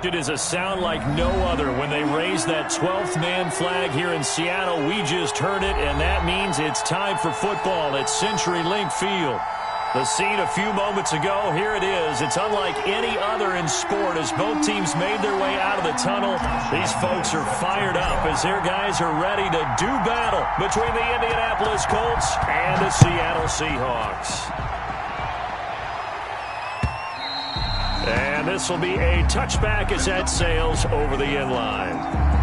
It is a sound like no other when they raise that 12th man flag here in Seattle. We just heard it, and that means it's time for football at CenturyLink Field. The scene a few moments ago, here it is. It's unlike any other in sport as both teams made their way out of the tunnel. These folks are fired up as their guys are ready to do battle between the Indianapolis Colts and the Seattle Seahawks. And this will be a touchback as that sails over the end line.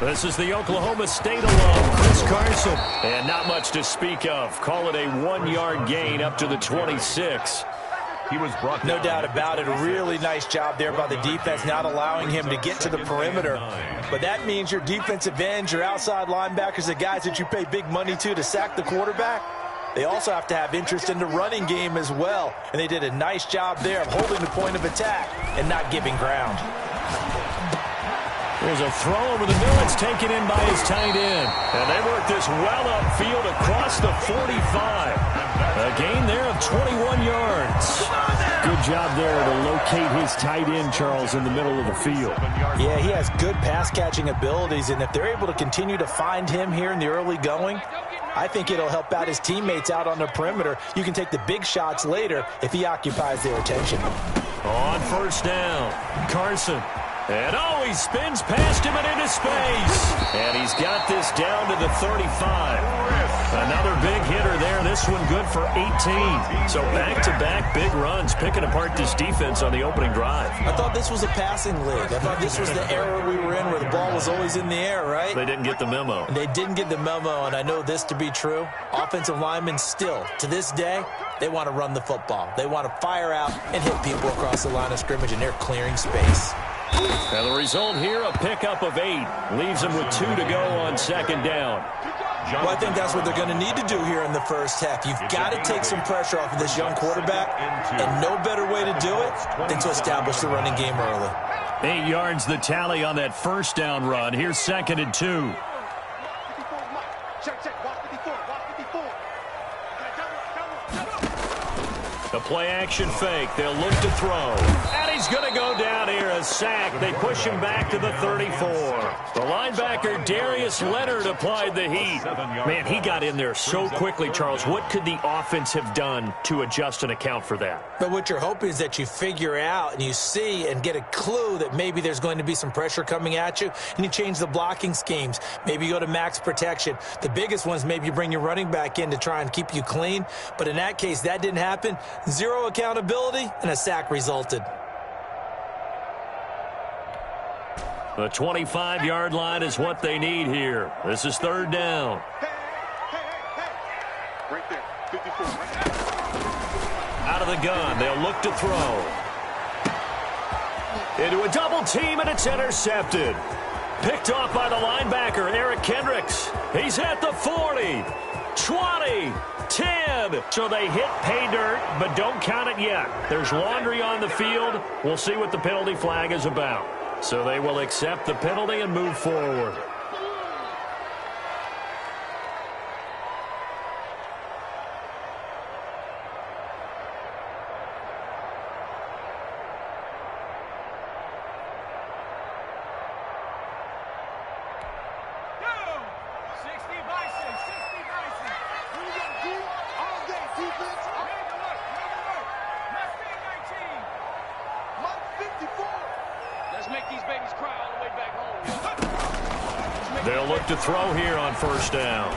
This is the Oklahoma State alum, Chris Carson. And not much to speak of. Call it a 1-yard gain up to the 26. He was brought down. No doubt about it. A really nice job there by the defense, not allowing him to get to the perimeter. But that means your defensive ends, your outside linebackers, the guys that you pay big money to sack the quarterback, they also have to have interest in the running game as well. And they did a nice job there of holding the point of attack and not giving ground. There's a throw over the middle. It's taken in by his tight end. And they work this well upfield across the 45. A gain there of 21 yards. Good job there to locate his tight end, Charles, in the middle of the field. Yeah, he has good pass-catching abilities, and if they're able to continue to find him here in the early going, I think it'll help out his teammates out on the perimeter. You can take the big shots later if he occupies their attention. On first down, Carson. And oh, he spins past him and into space. And he's got this down to the 35. Another big hitter there. This one good for 18. So back-to-back big runs, picking apart this defense on the opening drive. I thought this was a passing league. I thought this was the era we were in where the ball was always in the air, right? They didn't get the memo. And they didn't get the memo, and I know this to be true. Offensive linemen still, to this day, they want to run the football. They want to fire out and hit people across the line of scrimmage, and they're clearing space. And the result here, a pickup of 8. Leaves them with 2 to go on second down. Well, I think that's what they're going to need to do here in the first half. You've got to take some pressure off of this young quarterback, and no better way to do it than to establish the running game early. 8 yards the tally on that first down run. Here's 2nd and 2. The play-action fake. They'll look to throw. And he's going to go down here. A sack. They push him back to the 34. The linebacker, Darius Leonard, applied the heat. Man, he got in there so quickly, Charles. What could the offense have done to adjust and account for that? But what you're hoping is that you figure out and you see and get a clue that maybe there's going to be some pressure coming at you, and you change the blocking schemes. Maybe you go to max protection. The biggest ones, maybe you bring your running back in to try and keep you clean. But in that case, that didn't happen. 0 accountability, and a sack resulted. The 25-yard line is what they need here. This is 3rd down. Right there, 54. Out of the gun, they'll look to throw. Into a double team, and it's intercepted. Picked off by the linebacker, Eric Kendricks. He's at the 40, 20, 10. So they hit pay dirt, but don't count it yet. There's laundry on the field. We'll see what the penalty flag is about. So they will accept the penalty and move forward. They'll look to throw here on first down.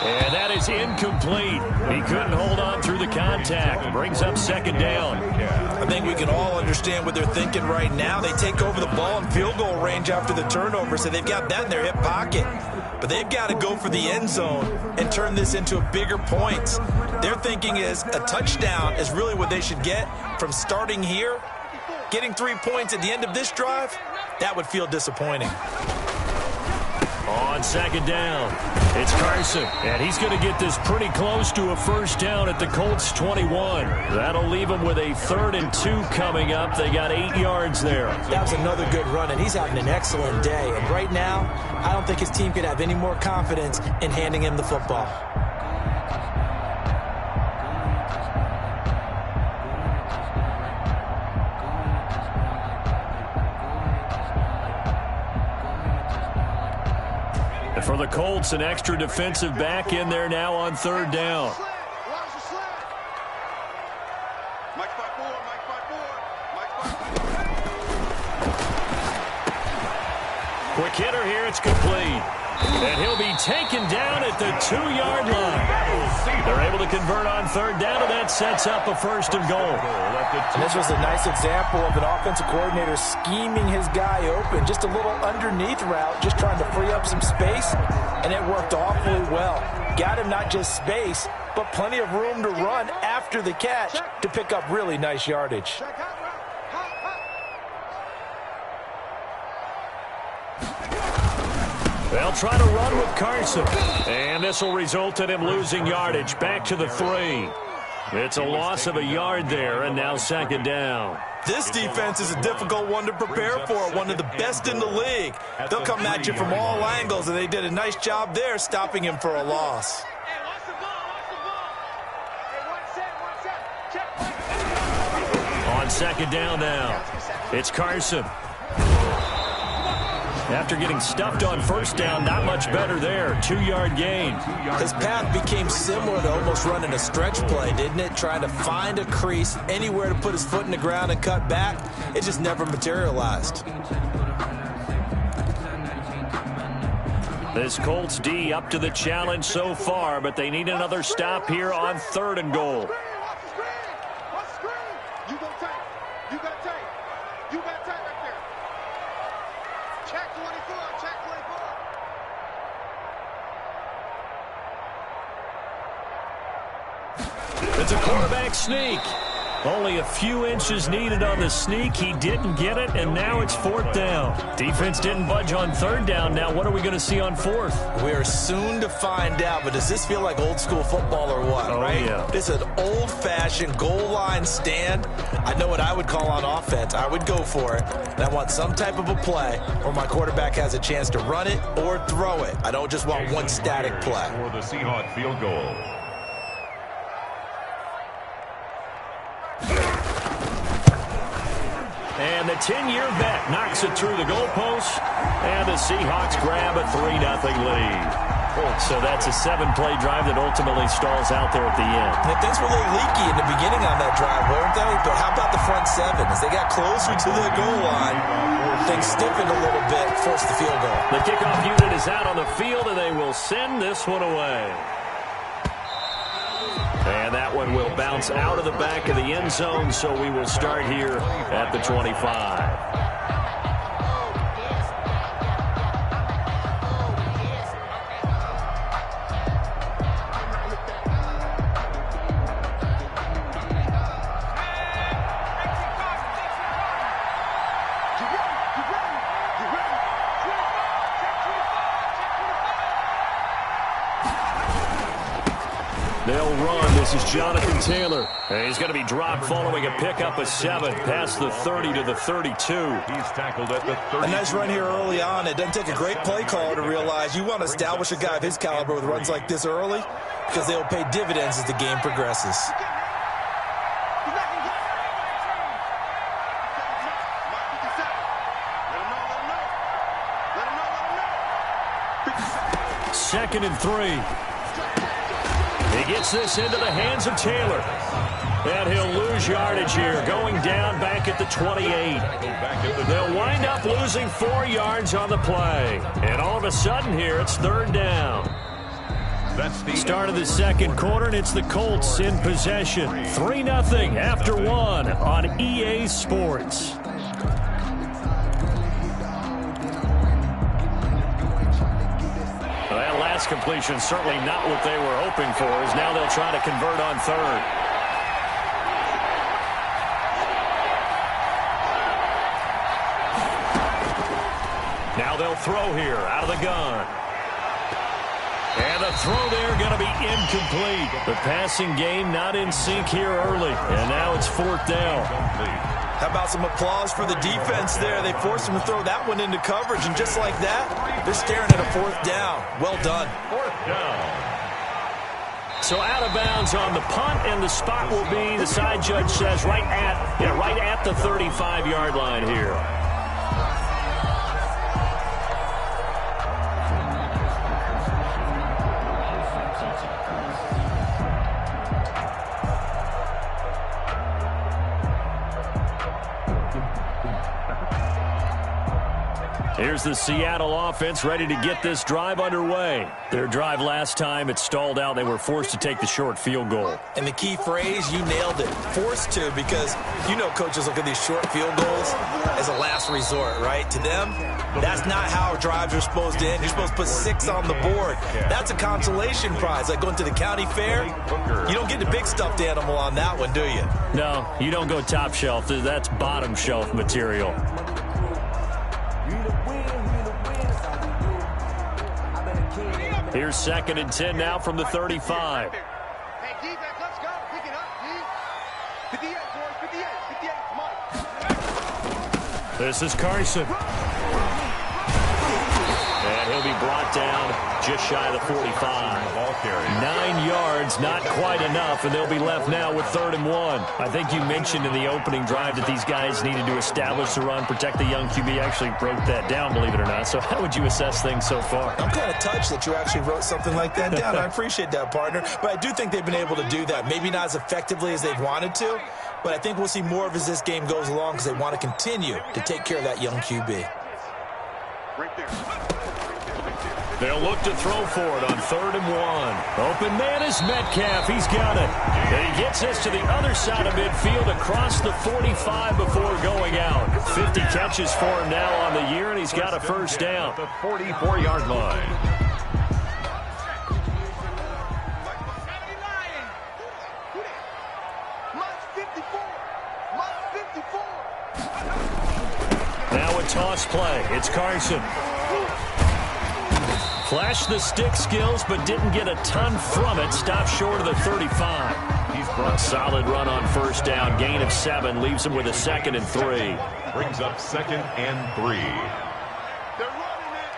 And that is incomplete. He couldn't hold on through the contact. Brings up 2nd down. I think we can all understand what they're thinking right now. They take over the ball in field goal range after the turnover, so they've got that in their hip pocket. But they've got to go for the end zone and turn this into bigger points. Their thinking is a touchdown is really what they should get from starting here. Getting 3 points at the end of this drive, that would feel disappointing. On second down, it's Carson, and he's going to get this pretty close to a first down at the Colts 21. That'll leave him with a 3rd and 2 coming up. They got 8 yards there. That was another good run, and he's having an excellent day. And right now, I don't think his team could have any more confidence in handing him the football. For the Colts, an extra defensive back in there now on 3rd down. Quick hitter here, it's complete. And he'll be taken down at the 2-yard line. They're able to convert on 3rd down, and that sets up a 1st and goal. And this was a nice example of an offensive coordinator scheming his guy open. Just a little underneath route, just trying to free up some space, and it worked awfully well. Got him not just space, but plenty of room to run after the catch to pick up really nice yardage. They'll try to run with Carson. And this will result in him losing yardage back to the 3. It's a loss of a yard there, and now 2nd down. This defense is a difficult one to prepare for, one of the best in the league. They'll come at you from all angles, and they did a nice job there stopping him for a loss. On 2nd down now, it's Carson. After getting stuffed on 1st down, not much better there. 2-yard gain. His path became similar to almost running a stretch play, didn't it? Trying to find a crease, anywhere to put his foot in the ground and cut back. It just never materialized. This Colts D up to the challenge so far, but they need another stop here on 3rd and goal. It's a quarterback sneak. Only a few inches needed on the sneak. He didn't get it, and now it's 4th down. Defense didn't budge on 3rd down. Now what are we going to see on 4th? We are soon to find out, but does this feel like old school football or what, right? Yeah. This is an old-fashioned goal line stand. I know what I would call on offense. I would go for it. And I want some type of a play where my quarterback has a chance to run it or throw it. I don't just want one static play. For the Seahawks field goal. And the 10-year bet knocks it through the goalpost, and the Seahawks grab a 3-0 lead. So that's a 7-play drive that ultimately stalls out there at the end. And things were a little leaky in the beginning on that drive, weren't they? But how about the front 7? As they got closer to the goal line, things stiffened a little bit, forced the field goal. The kickoff unit is out on the field, and they will send this one away. And that one will bounce out of the back of the end zone, so we will start here at the 25. They'll run. This is Jonathan Taylor. And he's going to be dropped following a pickup of 7 past the 30 to the 32. He's tackled at the 30. A nice run here early on. It doesn't take a great play caller to realize you want to establish a guy of his caliber with runs like this early because they'll pay dividends as the game progresses. Second and 3. He gets this into the hands of Taylor. And he'll lose yardage here, going down back at the 28. They'll wind up losing 4 yards on the play. And all of a sudden here, it's 3rd down. That's the start of the second quarter, and it's the Colts in possession. 3-0 after 1 on EA Sports. That last completion certainly not what they were hoping for, as now they'll try to convert on 3rd. Now they'll throw here out of the gun. And the throw there going to be incomplete. The passing game not in sync here early. And now it's 4th down. How about some applause for the defense there? They forced him to throw that one into coverage, and just like that, they're staring at a 4th down. Well done. 4th down. So out of bounds on the punt, and the spot will be, the side judge says, right at the 35-yard line here. Here's the Seattle offense ready to get this drive underway. Their drive last time, it stalled out. They were forced to take the short field goal. And the key phrase, you nailed it, forced to, because you know coaches look at these short field goals as a last resort, right? To them, that's not how drives are supposed to end. You're supposed to put 6 on the board. That's a consolation prize, like going to the county fair. You don't get the big stuffed animal on that one, do you? No, you don't go top shelf. That's bottom shelf material. Here's 2nd and 10 now from the 35. Hey, defense, let's go. Pick it up, D. 58, boys, 58, come on. This is Carson. And he'll be brought down just shy of the 45. 9 yards, not quite enough, and they'll be left now with 3rd and 1. I think you mentioned in the opening drive that these guys needed to establish the run, protect the young QB. Actually broke that down, believe it or not. So how would you assess things so far? I'm kind of touched that you actually wrote something like that down. I appreciate that, partner. But I do think they've been able to do that. Maybe not as effectively as they've wanted to, but I think we'll see more of as this game goes along because they want to continue to take care of that young QB. Right there. They'll look to throw for it on 3rd and 1. Open man is Metcalf. He's got it. And he gets us to the other side of midfield across the 45 before going out. 50 catches for him now on the year, and he's got a 1st down. The 44-yard line. Now a toss play. It's Carson. Flashed the stick skills, but didn't get a ton from it. Stopped short of the 35. A solid run on 1st down. Gain of 7 leaves him with a 2nd and 3. Brings up 2nd and 3. They're running it.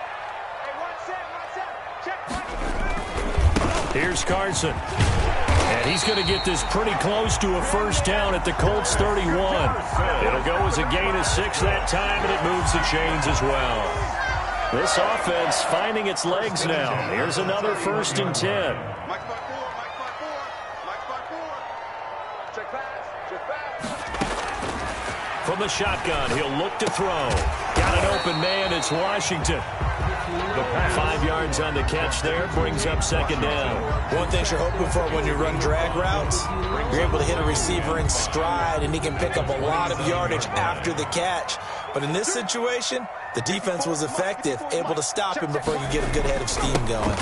Hey, 1 set. Check. Here's Carson. And he's going to get this pretty close to a 1st down at the Colts 31. It'll go as a gain of 6 that time, and it moves the chains as well. This offense finding its legs now. Here's another 1st and 10. Mike 5-4. Mike 5-4. Check pass. Check pass. From the shotgun, he'll look to throw. Got an open man. It's Washington. 5 yards on the catch there. Brings up 2nd down. One thing you're hoping for when you run drag routes, you're able to hit a receiver in stride, and he can pick up a lot of yardage after the catch. But in this situation, the defense was effective, able to stop him before he could get a good head of steam going.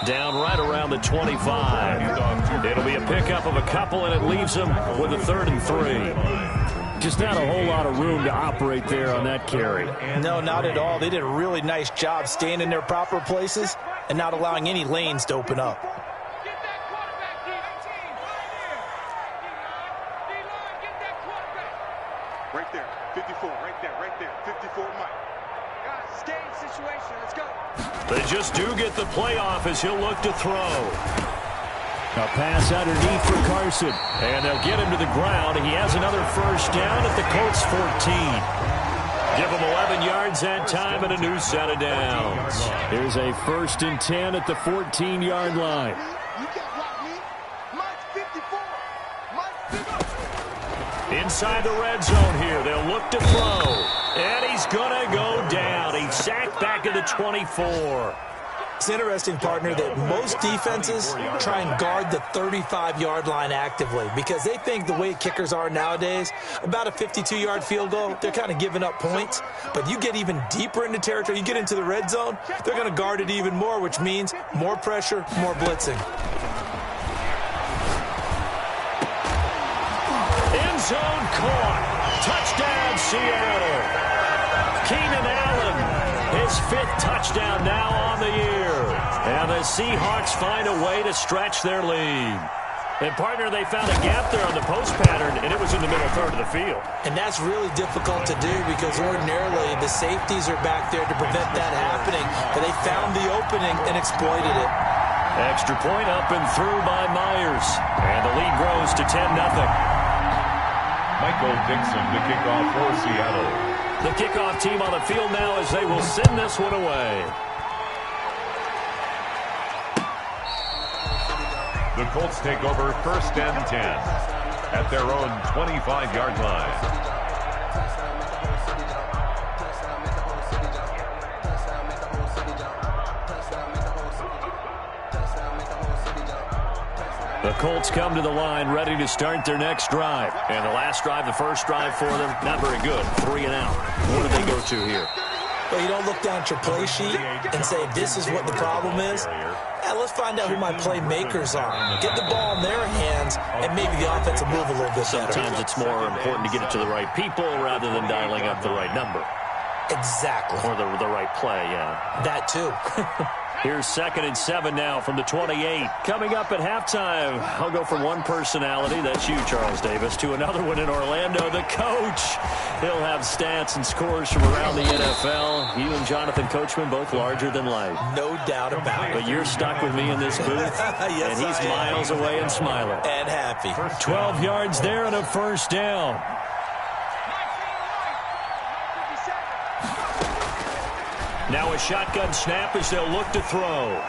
Down right around the 25. It'll be a pickup of a couple, and it leaves him with a 3rd and 3. Just not a whole lot of room to operate there on that carry. No, not at all. They did a really nice job staying in their proper places and not allowing any lanes to open up. Right there. 54. Right there. 54, Mike. Guys, stay in situation. Let's go. They just do get the playoff as he'll look to throw. A pass underneath for Carson. And they'll get him to the ground. He has another 1st down at the Colts 14. Give him 11 yards that time and a new set of downs. Here's a 1st and 10 at the 14-yard line. You can't block me. Mike's 54. Mike's 54. Inside the red zone here. They'll look to throw. And he's going to go down. He's sacked back at the 24. It's interesting, partner, that most defenses try and guard the 35-yard line actively because they think the way kickers are nowadays, about a 52-yard field goal, they're kind of giving up points. But you get even deeper into territory, you get into the red zone, they're going to guard it even more, which means more pressure, more blitzing. End zone caught. Touchdown, Seattle. Keenan Allen, his 5th touchdown now on the year. And the Seahawks find a way to stretch their lead. And, partner, they found a gap there on the post pattern, and it was in the middle third of the field. And that's really difficult to do because ordinarily the safeties are back there to prevent that happening. But they found the opening and exploited it. Extra point up and through by Myers. And the lead grows to 10-0. Michael Dixon to kick off for Seattle. The kickoff team on the field now as they will send this one away. The Colts take over 1st and 10 at their own 25-yard line. The Colts come to the line ready to start their next drive. And the last drive, the first drive for them, not very good. 3 and out. What do they go to here? Well, you don't look down at your play sheet and say, this is what the problem is. Let's find out who my playmakers are. Get the ball in their hands, and maybe the offense will move a little bit better. Sometimes it's more important to get it to the right people rather than dialing up the right number. Exactly. Or the right play, yeah. That too. Here's 2nd and 7 now from the 28. Coming up at halftime, I'll go from one personality, that's you, Charles Davis, to another one in Orlando, the coach. He'll have stats and scores from around the NFL. You and Jonathan Coachman, both larger than life. No doubt about it. But you're stuck with me in this booth, yes, and he's miles away and smiling. And happy. 12 yards there and a first down. Now a shotgun snap as they'll look to throw.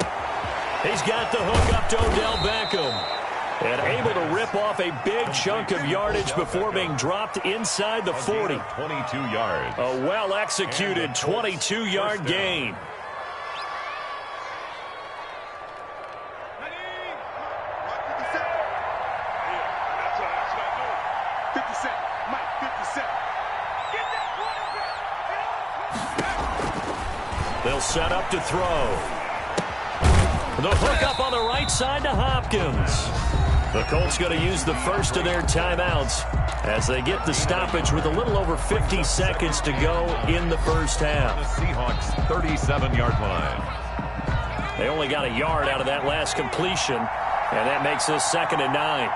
He's got the hook up to Odell Beckham. And able to rip off a big chunk of yardage before being dropped inside the 40. 22 yards. A well-executed 22-yard gain. They'll set up to throw. The hook up on the right side to Hopkins. The Colts going to use the first of their timeouts as they get the stoppage with a little over 50 seconds to go in the first half. The Seahawks 37-yard line. They only got a yard out of that last completion, and that makes this 2nd and 9.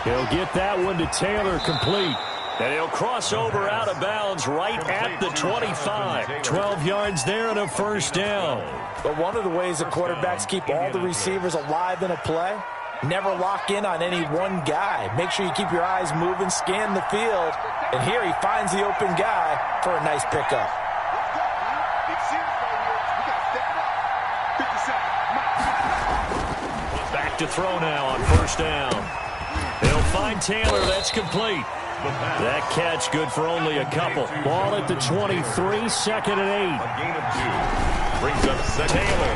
He'll get that one to Taylor complete. And he'll cross over out of bounds right at the 25. 12 yards there and a first down. But one of the ways that quarterbacks keep all the receivers alive in a play, never lock in on any one guy. Make sure you keep your eyes moving, scan the field. And here he finds the open guy for a nice pickup. Back to throw now on first down. They'll find Taylor. That's complete. That catch good for only a couple. Ball at the 23, 2nd and 8. A gain of 2. Brings up Taylor.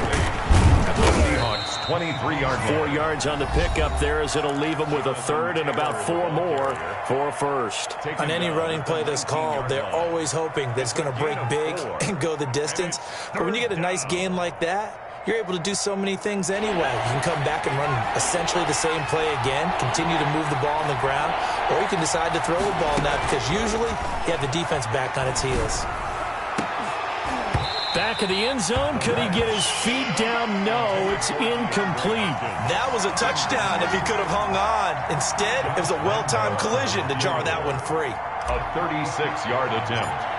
At the Seahawks 23-yard line. 4 yards on the pickup there as it'll leave them with a third and about 4 more for a first. On any running play that's called, they're always hoping that it's going to break big and go the distance. But when you get a nice gain like that, you're able to do so many things anyway. You can come back and run essentially the same play again, continue to move the ball on the ground, or you can decide to throw the ball now because usually you have the defense back on its heels. Back in the end zone, could he get his feet down? No, it's incomplete. That was a touchdown if he could have hung on. Instead, it was a well-timed collision to jar that one free. A 36-yard attempt.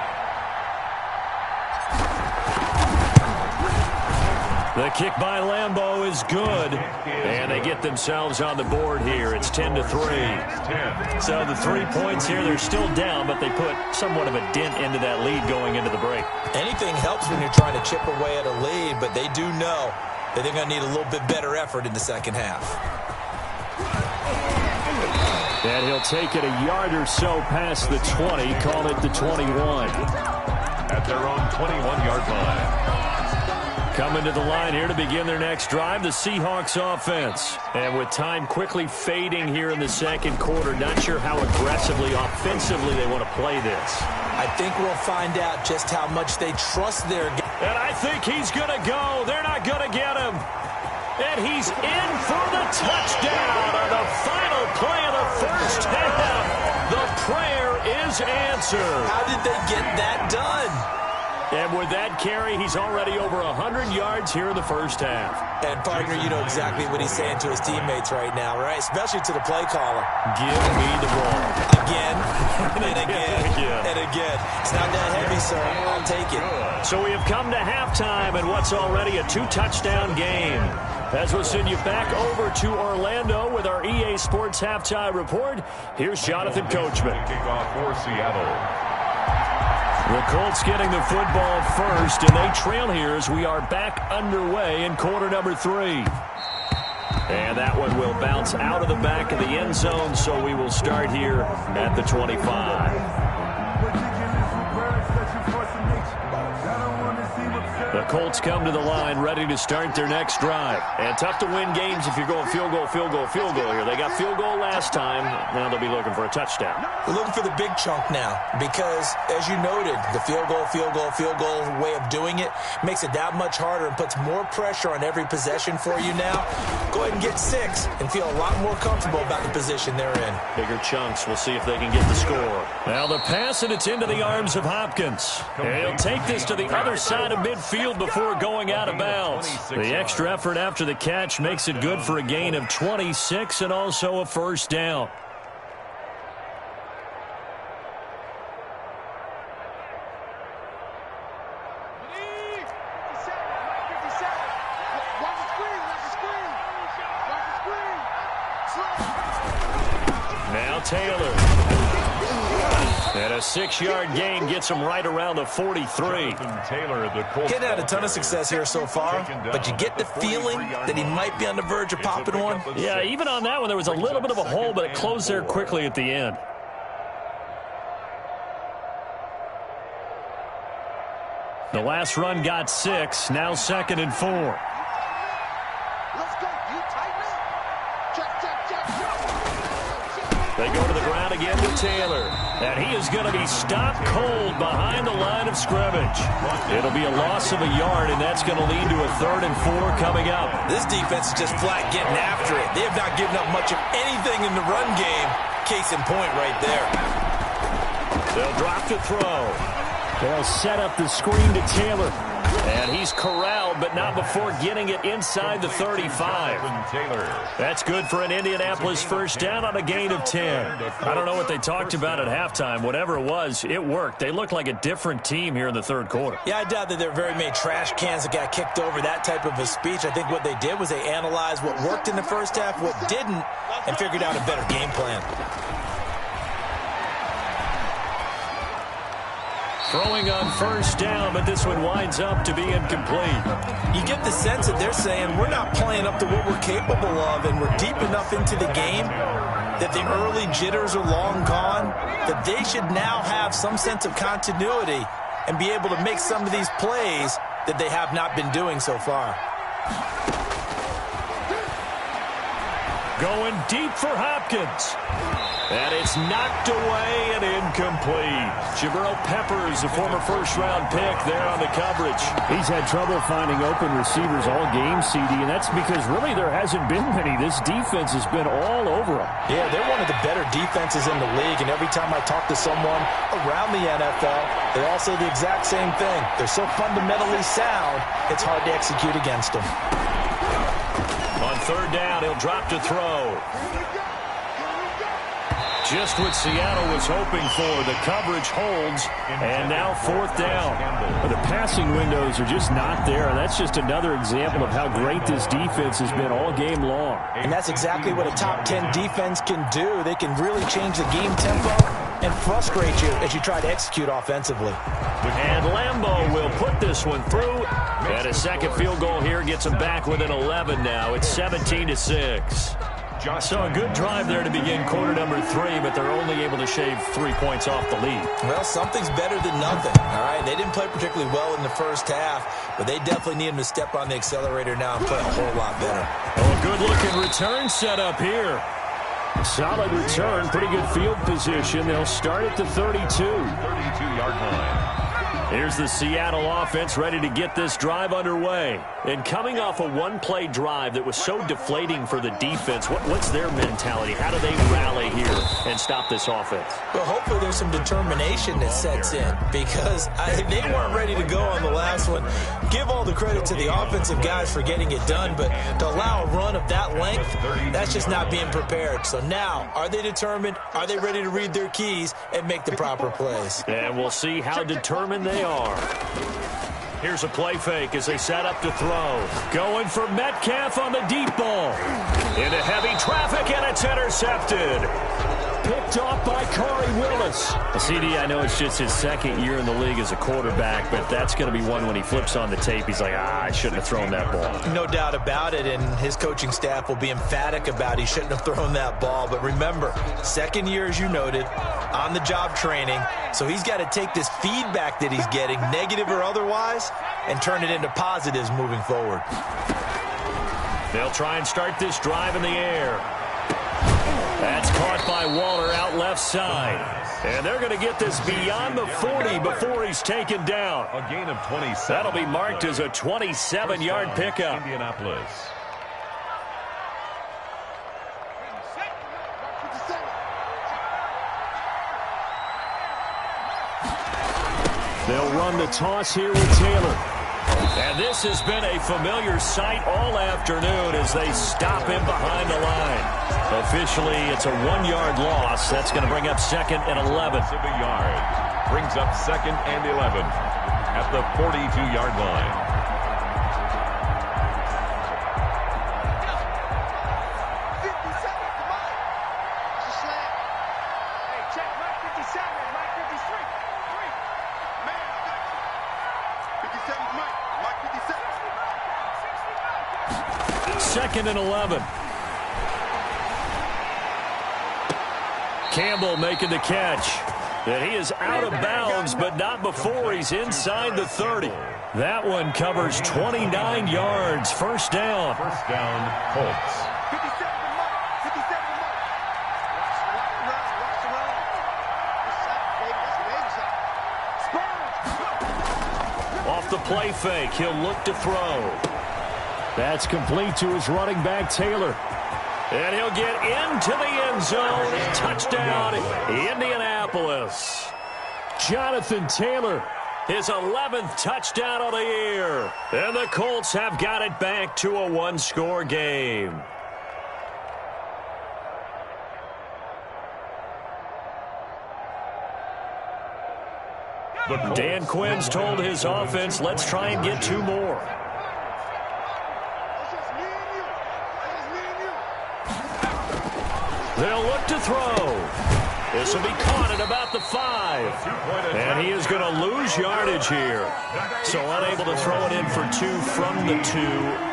The kick by Lambeau is good, and they get themselves on the board here. It's 10-3. So the 3 points here, they're still down, but they put somewhat of a dent into that lead going into the break. Anything helps when you're trying to chip away at a lead, but they do know that they're going to need a little bit better effort in the second half. And he'll take it a yard or so past the 20, call it the 21. At their own 21-yard line. Coming to the line here to begin their next drive, the Seahawks offense. And with time quickly fading here in the second quarter, not sure how aggressively, offensively they want to play this. I think we'll find out just how much they trust their guy. And I think he's going to go. They're not going to get him. And he's in for the touchdown on the final play of the first half. The prayer is answered. How did they get that done? And with that carry, he's already over 100 yards here in the first half. And, partner, you know exactly what he's saying to his teammates right now, right? Especially to the play caller. Give me the ball. Again, and again, and again. It's not that heavy, sir. I'll take it. So we have come to halftime in what's already a 2-touchdown game. As we'll send you back over to Orlando with our EA Sports Halftime Report, here's Jonathan Coachman. Kickoff for Seattle. The Colts getting the football first, and they trail here as we are back underway in quarter number 3. And that one will bounce out of the back of the end zone, so we will start here at the 25. The Colts come to the line ready to start their next drive. And tough to win games if you're going field goal here. They got field goal last time. Now they'll be looking for a touchdown. We're looking for the big chunk now because, as you noted, the field goal way of doing it makes it that much harder and puts more pressure on every possession for you now. Go ahead and get 6 and feel a lot more comfortable about the position they're in. Bigger chunks. We'll see if they can get the score. Now the pass, and it's into the arms of Hopkins. And he'll take this to the other side of midfield before going out of bounds. The extra effort after the catch makes it good for a gain of 26 and also a first down. Now Taylor. And a 6-yard gain gets him right around the 43. Getting had a ton of success here so far, but you get the feeling that he might be on the verge of popping one. Yeah, even on that one, there was a little bit of a hole, but it closed there quickly at the end. The last run got 6, now 2nd and 4. They go to the ground again with Taylor. And he is going to be stopped cold behind the line of scrimmage. It'll be a loss of a yard, and that's going to lead to a 3rd and 4 coming up. This defense is just flat getting after it. They have not given up much of anything in the run game. Case in point right there. They'll drop to throw. They'll set up the screen to Taylor. And he's corralled, but not before getting it inside the 35. That's good for an Indianapolis first down on a gain of 10. I don't know what they talked about at halftime. Whatever it was, it worked. They looked like a different team here in the 3rd quarter. Yeah, I doubt that there are very many trash cans that got kicked over, that type of a speech. I think what they did was they analyzed what worked in the first half, what didn't, and figured out a better game plan. Throwing on first down, but this one winds up to be incomplete. You get the sense that they're saying we're not playing up to what we're capable of, and we're deep enough into the game that the early jitters are long gone, that they should now have some sense of continuity and be able to make some of these plays that they have not been doing so far. Going deep for Hopkins. And it's knocked away and incomplete. Jabril Peppers, a former first-round pick there on the coverage. He's had trouble finding open receivers all game, CD, and that's because really there hasn't been many. This defense has been all over them. Yeah, they're one of the better defenses in the league, and every time I talk to someone around the NFL, they all say the exact same thing. They're so fundamentally sound, it's hard to execute against them. On 3rd down, he'll drop to throw. Just what Seattle was hoping for. The coverage holds, and now 4th down. But the passing windows are just not there, and that's just another example of how great this defense has been all game long. And that's exactly what a top 10 defense can do. They can really change the game tempo and frustrate you as you try to execute offensively. And Lambeau will put this one through. And a 2nd field goal here gets them back within 11 now. It's 17-6. So a good drive there to begin quarter number 3, but they're only able to shave 3 points off the lead. Well, something's better than nothing, all right? They didn't play particularly well in the first half, but they definitely need them to step on the accelerator now and play a whole lot better. Oh, a good-looking return set up here. Solid return, pretty good field position. They'll start at the 32. 32-yard line. Here's the Seattle offense ready to get this drive underway. And coming off a one-play drive that was so deflating for the defense, what's their mentality? How do they rally here and stop this offense? Well, hopefully there's some determination that sets in because they weren't ready to go on the last one. Give all the credit to the offensive guys for getting it done, but to allow a run of that length, that's just not being prepared. So now, are they determined? Are they ready to read their keys and make the proper plays? And we'll see how determined they are. Here's a play fake as they set up to throw. Going for Metcalf on the deep ball. Into heavy traffic, and it's intercepted. Picked off by Corey Willis. CD, I know it's just his second year in the league as a quarterback, but that's going to be one when he flips on the tape. He's like, I shouldn't have thrown that ball. No doubt about it, and his coaching staff will be emphatic about he shouldn't have thrown that ball. But remember, second year, as you noted, on-the-job training, so he's got to take this feedback that he's getting, negative or otherwise, and turn it into positives moving forward. They'll try and start this drive in the air. That's caught by Waller out left side. And they're going to get this beyond the 40 before he's taken down. A gain of 27. That'll be marked as a 27-yard pickup. Indianapolis. They'll run the toss here with Taylor. And this has been a familiar sight all afternoon as they stop him behind the line. Officially, it's a 1-yard loss. That's going to bring up 2nd and 11. Of a yard. Brings up 2nd and 11 at the 42-yard line. Second and 11. Campbell making the catch. And he is out of bounds, but not before he's inside the 30. That one covers 29 yards. First down. First down, Colts. Off the play fake, he'll look to throw. That's complete to his running back, Taylor. And he'll get into the end zone. Touchdown, Indianapolis. Jonathan Taylor. His 11th touchdown of the year. And the Colts have got it back to a one-score game. Dan Quinn's told his offense, let's try and get 2 more. They'll look to throw. This will be caught at about the 5. And he is going to lose yardage here. So unable to throw it in for 2 from the 2.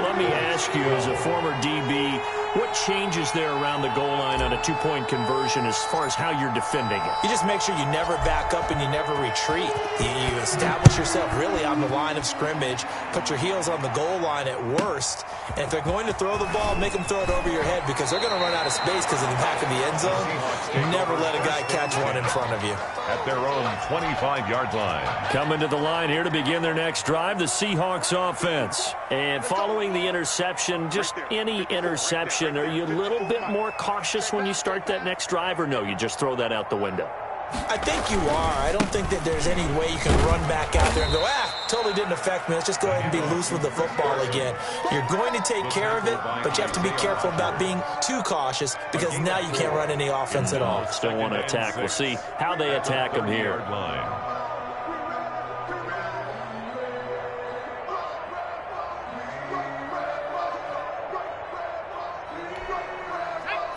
Let me ask you, as a former DB, what changes there around the goal line on a 2-point conversion as far as how you're defending it? You just make sure you never back up and you never retreat. You establish yourself really on the line of scrimmage, put your heels on the goal line at worst, and if they're going to throw the ball, make them throw it over your head because they're going to run out of space because of the back of the end zone. Never let a guy catch one in front of you. At their own 25-yard line. Coming to the line here to begin their next drive, the Seahawks offense. And following the interception, just any interception, are you a little bit more cautious when you start that next drive, or no, you just throw that out the window? I think you are. I don't think that there's any way you can run back out there and go, totally didn't affect me. Let's just go ahead and be loose with the football again. You're going to take care of it, but you have to be careful about being too cautious because now you can't run any offense at all. Still want to attack. We'll see how they attack them here.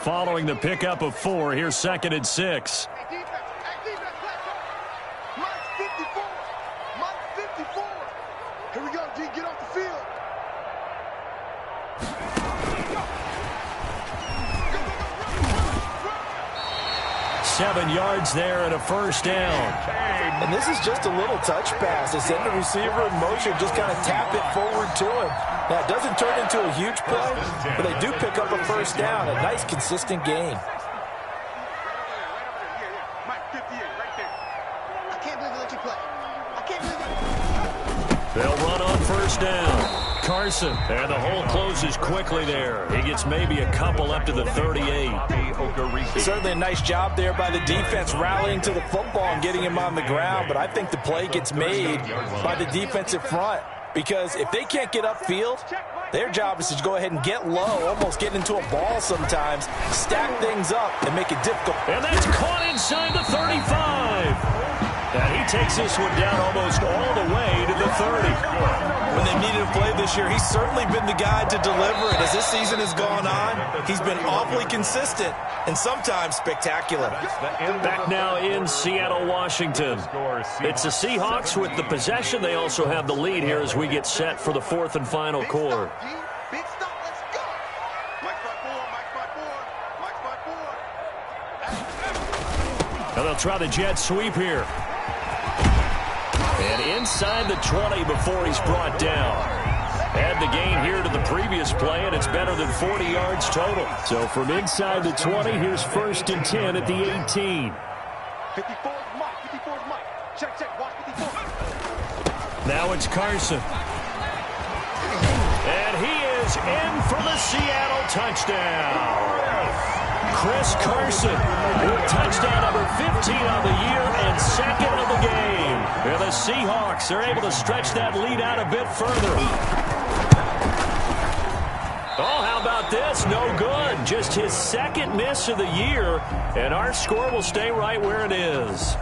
Following the pickup of 4, here's 2nd and 6. Here we go, D. Get off the field. 7 yards there and a first down. And this is just a little touch pass. They send the receiver in motion, just kind of tap it forward to him. Now, it doesn't turn into a huge play, but they do pick up a first down. A nice, consistent gain. They'll run on first down. Carson, and the hole closes quickly there. He gets maybe a couple up to the 38. Certainly a nice job there by the defense rallying to the football and getting him on the ground, but I think the play gets made by the defensive front because if they can't get upfield, their job is to go ahead and get low, almost get into a ball sometimes, stack things up, and make it difficult. And that's caught inside the 35. And he takes this one down almost all the way to the 30. When they needed a play this year, he's certainly been the guy to deliver it. As this season has gone on, he's been awfully consistent and sometimes spectacular. Back now in Seattle, Washington. It's the Seahawks with the possession. They also have the lead here as we get set for the fourth and final quarter. Big stop, let's go. Mike 5-4. Now they'll try the jet sweep here. And inside the 20 before he's brought down. Add the gain here to the previous play, and it's better than 40 yards total. So from inside the 20, here's 1st and 10 at the 18. 54's Mike. 54's Mike. Check, watch 54. Now it's Carson. And he is in for the Seattle touchdown. Chris Carson with touchdown number 15 on the year and 2nd of the game. And the Seahawks are able to stretch that lead out a bit further. Oh, how about this? No good. Just his 2nd miss of the year, and our score will stay right where it is.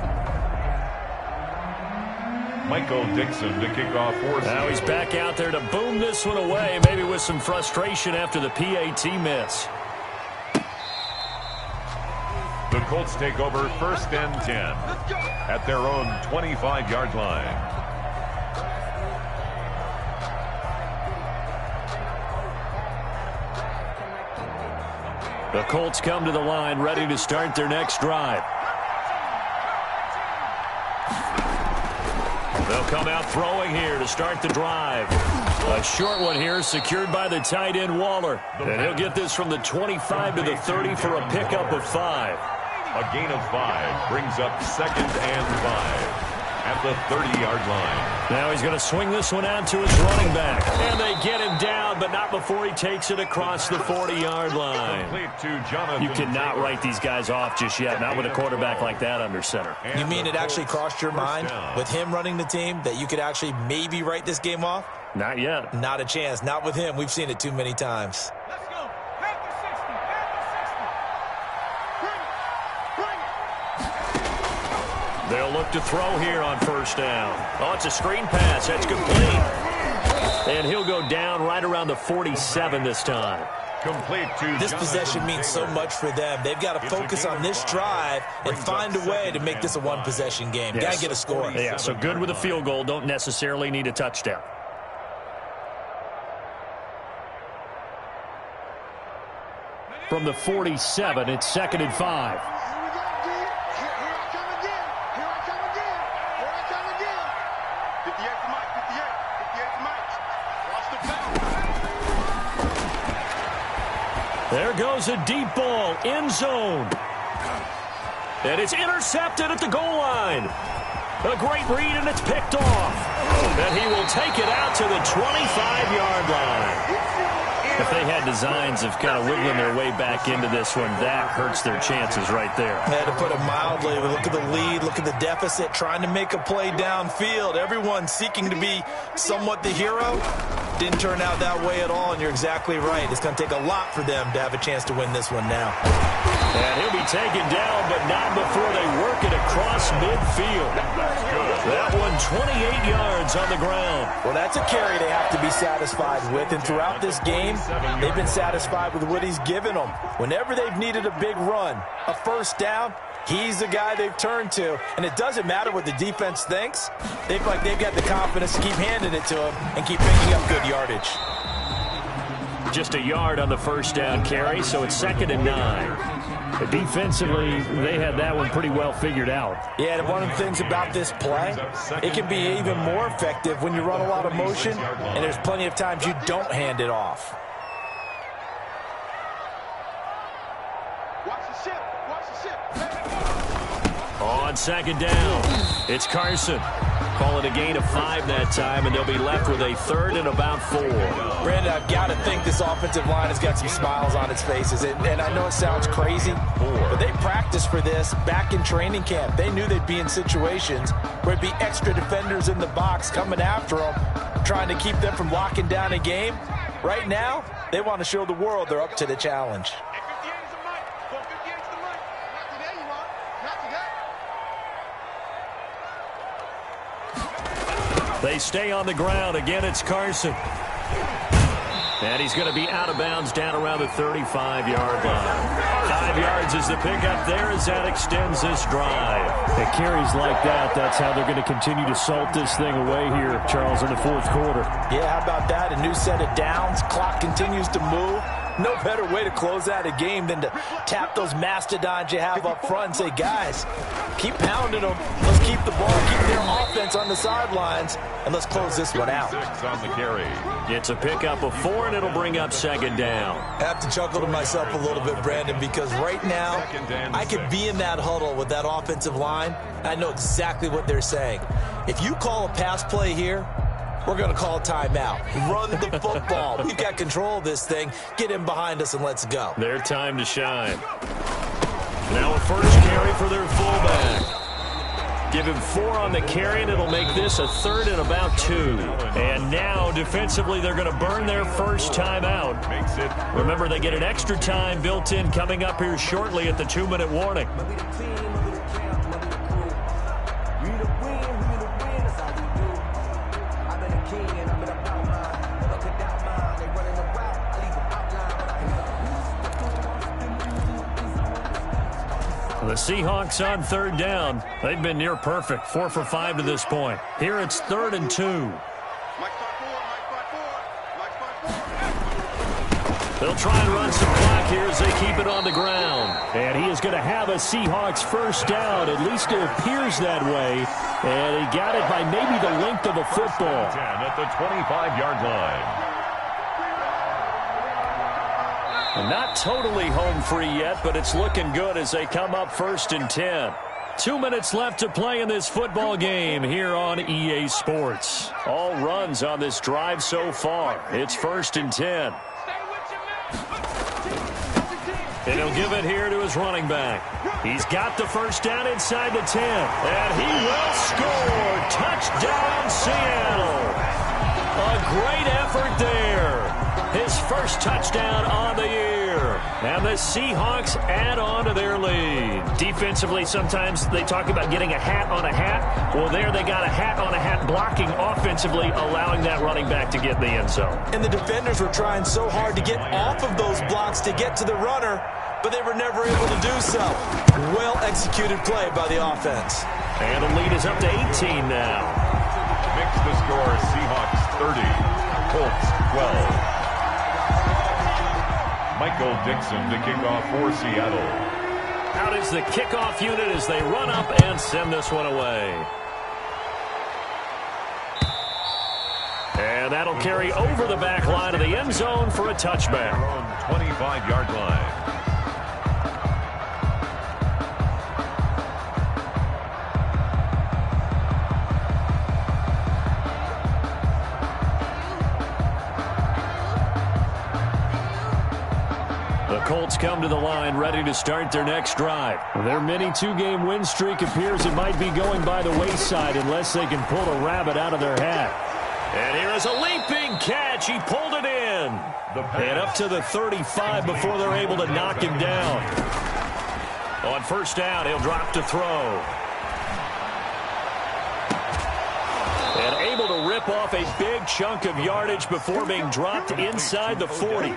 Michael Dixon to kick off for Seattle. Now he's back out there to boom this one away, maybe with some frustration after the PAT miss. The Colts take over 1st and 10 at their own 25-yard line. The Colts come to the line ready to start their next drive. They'll come out throwing here to start the drive. A short one here secured by the tight end Waller. And he'll get this from the 25 to the 30 for a pickup of 5. A gain of 5 brings up 2nd and 5 at the 30-yard line. Now he's going to swing this one out to his running back. And they get him down, but not before he takes it across the 40-yard line. You cannot write these guys off just yet, not with a quarterback like that under center. You mean it actually crossed your mind with him running the team that you could actually maybe write this game off? Not yet. Not a chance. Not with him. We've seen it too many times. They'll look to throw here on 1st down. Oh, it's a screen pass. That's complete. And he'll go down right around the 47 this time. Complete to this possession means so much for them. They've got to focus on this drive and find a way to make this a one-possession game. Yes. Got to get a score. Yeah, so good with a field goal. Don't necessarily need a touchdown. From the 47, it's 2nd and 5. There goes a deep ball, end zone. And it's intercepted at the goal line. A great read, and it's picked off. And he will take it out to the 25-yard line. If they had designs of kind of wiggling their way back into this one, that hurts their chances right there. To put it mildly, look at the lead, look at the deficit, trying to make a play downfield. Everyone seeking to be somewhat the hero. Didn't turn out that way at all, and you're exactly right. It's going to take a lot for them to have a chance to win this one now. And he'll be taken down, but not before they work it across midfield. That one 28 yards on the ground. Well, that's a carry they have to be satisfied with, and throughout this game, they've been satisfied with what he's given them. Whenever they've needed a big run, a 1st down, he's the guy they've turned to, and it doesn't matter what the defense thinks. They've got the confidence to keep handing it to him and keep picking up good yardage. Just a yard on the 1st down carry, so it's 2nd and 9. Defensively, they had that one pretty well figured out. Yeah, and one of the things about this play, it can be even more effective when you run a lot of motion, and there's plenty of times you don't hand it off. Watch the ship. Watch the ship. On 2nd down, it's Carson. Call it a gain of 5 that time, and they'll be left with a third and about 4. Brandon, I've got to think this offensive line has got some smiles on its faces. And I know it sounds crazy, but they practiced for this back in training camp. They knew they'd be in situations where it'd be extra defenders in the box coming after them, trying to keep them from locking down a game. Right now, they want to show the world they're up to the challenge. They stay on the ground. Again, it's Carson. And he's going to be out of bounds down around the 35-yard line. 5 yards is the pickup there as that extends this drive. It carries like that. That's how they're going to continue to salt this thing away here, Charles, in the fourth quarter. Yeah, how about that? A new set of downs. Clock continues to move. No better way to close out a game than to tap those mastodons you have up front and say, guys, keep pounding them. Let's keep the ball, keep their offense on the sidelines, and let's close this one out. 6 on the carry. It's a pickup of 4, and it'll bring up second down. I have to chuckle to myself a little bit, Brandon, because right now I could be in that huddle with that offensive line. I know exactly what they're saying. If you call a pass play here, we're going to call a timeout. Run the football. We've got control of this thing. Get in behind us and let's go. Their time to shine. Now a first carry for their fullback. Give him 4 on the carry, and it'll make this a third and about 2. And now, defensively, they're going to burn their first time out. Remember, they get an extra time built in coming up here shortly at the 2-minute warning. The Seahawks on third down. They've been near perfect. 4 for 5 to this point. Here it's 3rd and 2. They'll try and run some clock here as they keep it on the ground. And he is going to have a Seahawks first down. At least it appears that way. And he got it by maybe the length of a football. 10 at the 25-yard line. Not totally home free yet, but it's looking good as they come up 1st and 10. 2 minutes left to play in this football game here on EA Sports. All runs on this drive so far. It's 1st and 10. And he'll give it here to his running back. He's got the first down inside the 10. And he will score. Touchdown, Seattle. A great effort there. His first touchdown on the year. And the Seahawks add on to their lead. Defensively, sometimes they talk about getting a hat on a hat. Well, there they got a hat on a hat blocking offensively, allowing that running back to get in the end zone. And the defenders were trying so hard to get off of those blocks to get to the runner, but they were never able to do so. Well-executed play by the offense. And the lead is up to 18 now. Makes the score Seahawks 30, Colts 12. Michael Dixon to kick off for Seattle. Out is the kickoff unit as they run up and send this one away. And that'll carry over the back line of the end zone for a touchback. 25-yard line. Colts come to the line ready to start their next drive. Their mini 2-game win streak appears it might be going by the wayside unless they can pull a rabbit out of their hat. And here is a leaping catch. He pulled it in. And up to the 35 before they're able to knock him down. On first down, he'll drop to throw. And able to rip off a big chunk of yardage before being dropped inside the 40.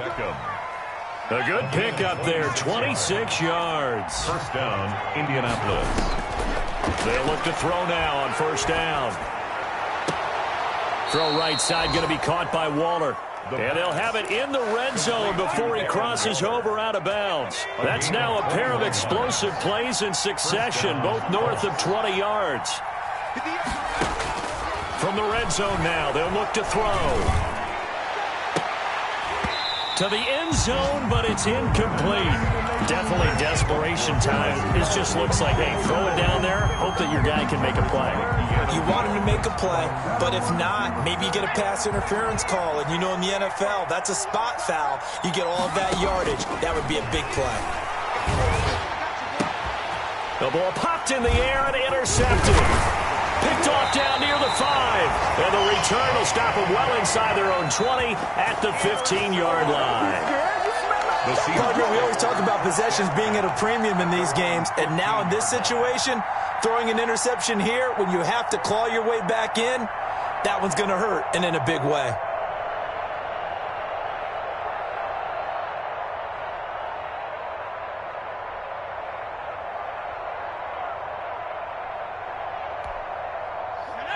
A good pickup there, 26 yards. First down, Indianapolis. They'll look to throw now on first down. Throw right side, going to be caught by Waller. And they'll have it in the red zone before he crosses over out of bounds. That's now a pair of explosive plays in succession, both north of 20 yards. From the red zone now, they'll look to throw. to the end zone, but it's incomplete. Definitely desperation time. This just looks like, hey, throw it down there, hope that your guy can make a play. You want him to make a play, but if not, maybe you get a pass interference call. And you know in the NFL, that's a spot foul. You get all of that yardage. That would be a big play. The ball popped in the air and intercepted. Picked off down near the 5. And the return will stop them well inside their own 20 at the 15-yard line. Partner, we always talk about possessions being at a premium in these games. And now in this situation, throwing an interception here when you have to claw your way back in, that one's going to hurt, and in a big way.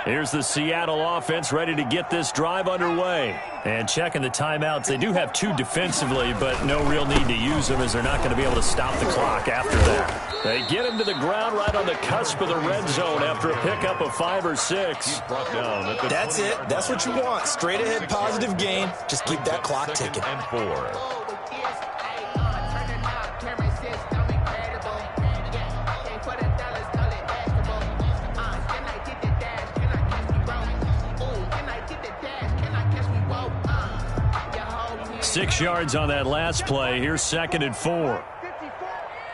Here's the Seattle offense ready to get this drive underway. And checking the timeouts. They do have 2 defensively, but no real need to use them as they're not going to be able to stop the clock after that. They get him to the ground right on the cusp of the red zone after a pickup of 5 or 6. That's it. That's what you want. Straight ahead positive gain. Just keep that clock ticking. And 4. Six yards on that last play. Here's 2nd and 4. 54.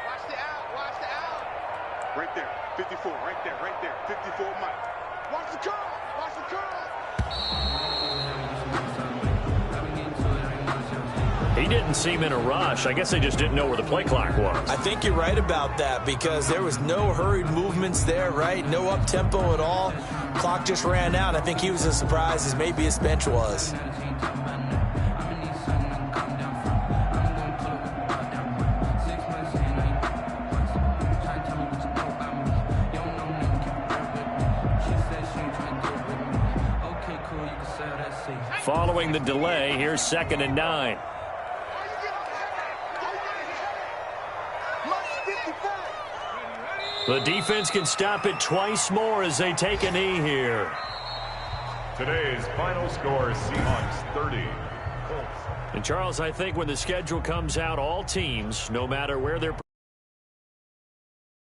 Watch the out. Watch the out. Right there. 54. Right there. Right there. 54, Mike. Watch the curl. Watch the curl. He didn't seem in a rush. I guess they just didn't know where the play clock was. I think you're right about that because there was no hurried movements there, right? No up-tempo at all. Clock just ran out. I think he was as surprised as maybe his bench was. Following the delay, here's 2nd and 9. The defense can stop it twice more as they take a knee here. Today's final score, Seahawks 30. And Charles, I think when the schedule comes out, all teams, no matter where they're